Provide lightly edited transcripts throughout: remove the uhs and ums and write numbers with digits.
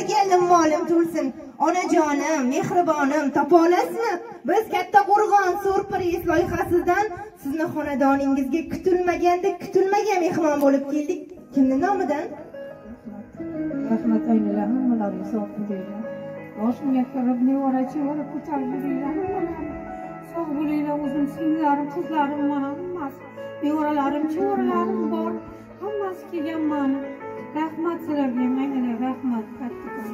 sizlarga limmolim to'lsin. Onajonim, mehribonim, topa olasizmi? Biz Katta Qo'rg'on surpriz loyihasidan sizni xonadoningizga kutilmagan mehmon bo'lib keldik. Kimning nomidan? Rahmat aylanlar, hammalaring sog' bo'linglar. Boshimga kirib nevorachi bo'lib ko'tarib bo'linglar. Sog' bo'linglar, o'zim singillarim, qizlarim mana hammasi. Nevaralarim, chevaralarim bor. Hammasi kelgan mana. Rahmat sizlarga, mayli rahmat kattakon.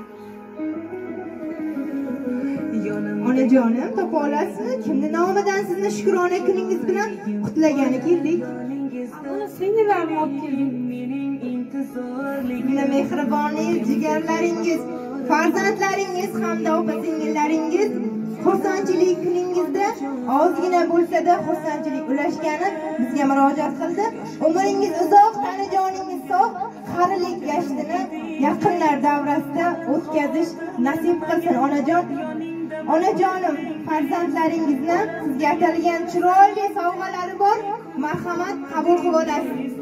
Onajonim, topa olasizmi? Kimning nomidan sizni shukrona kuningiz bilan qutlagani keldik? Mana singillarim olib keldim. Mana mehribonlik, jigarlaringiz, farzandlaringiz hamda opa-singillaringiz xursandchilik kuningizda ozgina bo'lsa-da xursandchilik ulashgani bizga murojaat qildi. Umringiz uzoq, tanajoningiz sog', qarilik gashtini yaqinlar davrasida o'tkazish nasib qilsin onajon. Onajonim, farzandlaringizni sizga atalgan chiroyli sovg'alari bor. Marhamat, qabul qilib olasiz.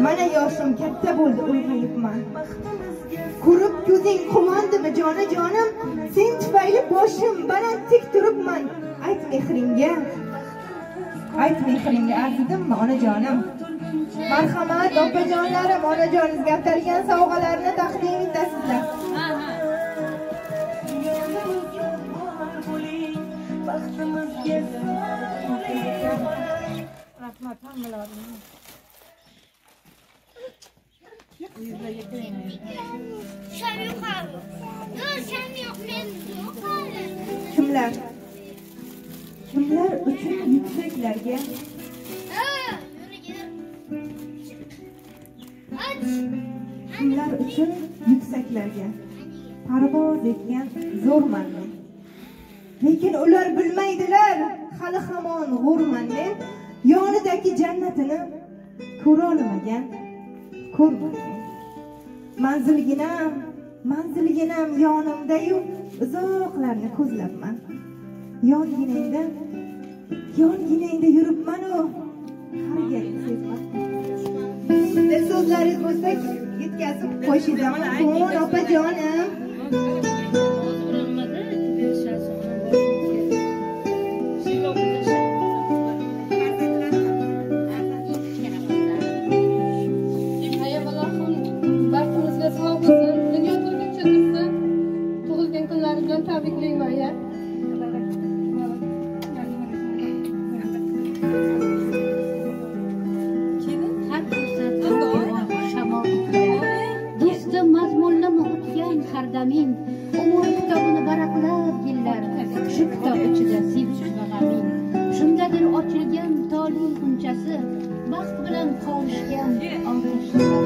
Mana yoshim katta bo'ldi, ulg'ayibman. Ko'rib ko'zing quvondimi jonajonim? Sen tufayli boshim baland tik turibman. Ayt mehringga arzidimmi onajonim? Marhamat, opajonlarim, onajoningizga atalgan sovg'alarni taqdim etasizlar. Rahmat hammalaring. Kimlar uchun yuksaklarga, kimlar uchun yuksaklarga parvoz etgan zo'rman men. Lekin ular bilmaydilar, hali hamon g'urman men. Yonidagi jannatini ko'ra olmagan, ko'rmagan. Manzilginam yonimda-yu, uzoqlarni ko'zlabman. Yonginangda yuribman-u, qariganing sezmasman. Bir so'zlaringiz bo'lsa, yetkazib qo'yishingiz mumkin, opajonim. Tabriklayman ya. Do'stim mazmunlama o'tgan hardamin, umr kitobini varaqlab yillar, shu kitob ichida sevishib g'amin. Shundadir ochilgan tolin xunchasi, baxt bilan qovushgan olqishlar.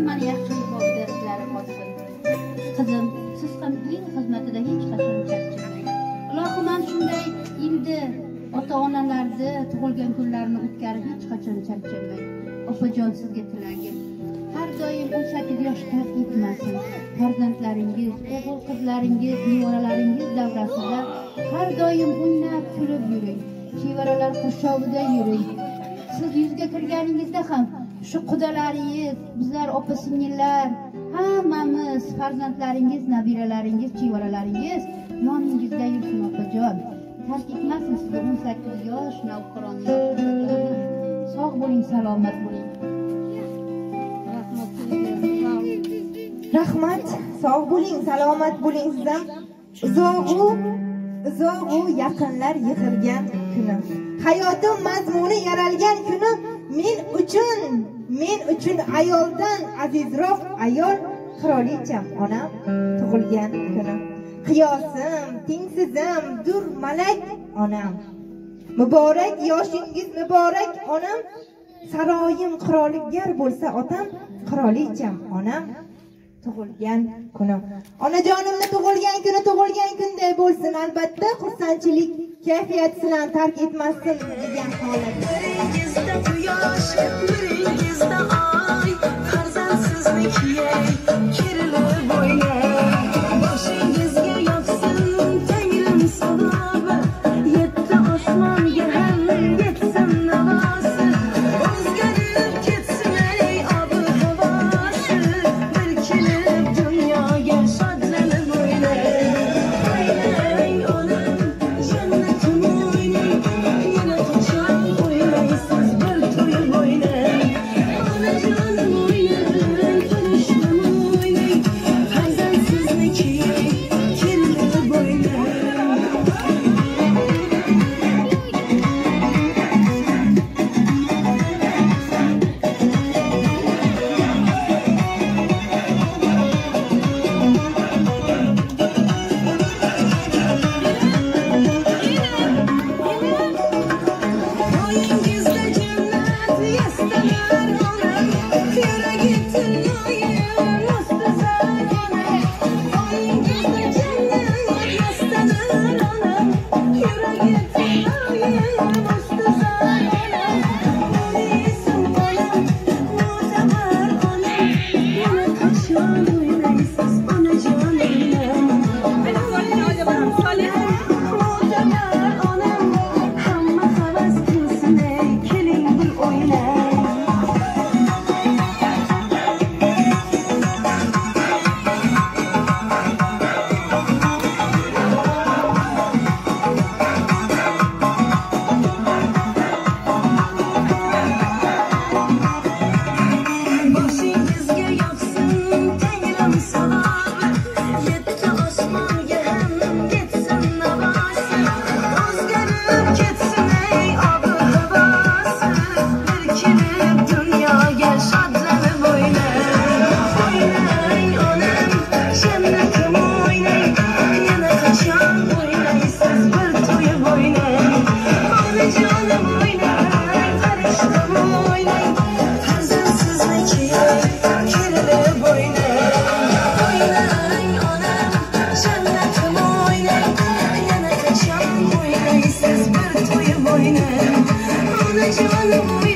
Mana yaxshilik bo'ldirlari bo'lsin. Qizim, siz ham uning xizmatida hech qachon charchamang. Ilohim ham shunday yilda ota-onalarni tug'ilgan kunlarini o'tkazib hech qachon charchamang. Opajon, sizga tilagim. Har doim 18 yosh tark etmasin. Farzandlaringiz, o'g'il qizlaringiz, nevaralaringiz davrasida har doim o'ynab kulib yuring. Chevaralar qurshovida yuring. Siz yuzga kirganingizda ham shu qudalaringiz, bizlar opa-singillar, hammamiz farzandlaringiz, nabiralaringiz, chevaralaringiz yoningizda yursin opajon. Tark etmasin sizni 18 yosh navqiron yoshlarni. Sog' bo'ling, salomat bo'ling. Rahmat, sog' bo'ling, salomat bo'ling sizam. Uzoq-u yaqinlar yig'ilgan kuni. Hayotim mazmuni yaralgan kuni. Men uchun ayoldan azizroq ayol qirolicham onam tug'ilgan kuni. Qiyosim, tengsizim, dur malak onam. Muborak yoshingiz muborak onam. Saroyim qiroligar bo'lsa otam, qirolicham onam tug'ilgan kuni. Onajonimni tug'ilgan kunday bo'lsin albatta, xursandchilik kayfiyat bilan tark etmassin degan holat. Biringizda quyosh, biringizda oy, farzandsizlik yey, kerilib bo'ylar. Boshingizga yoqsin Tangrim savobi, Ona canım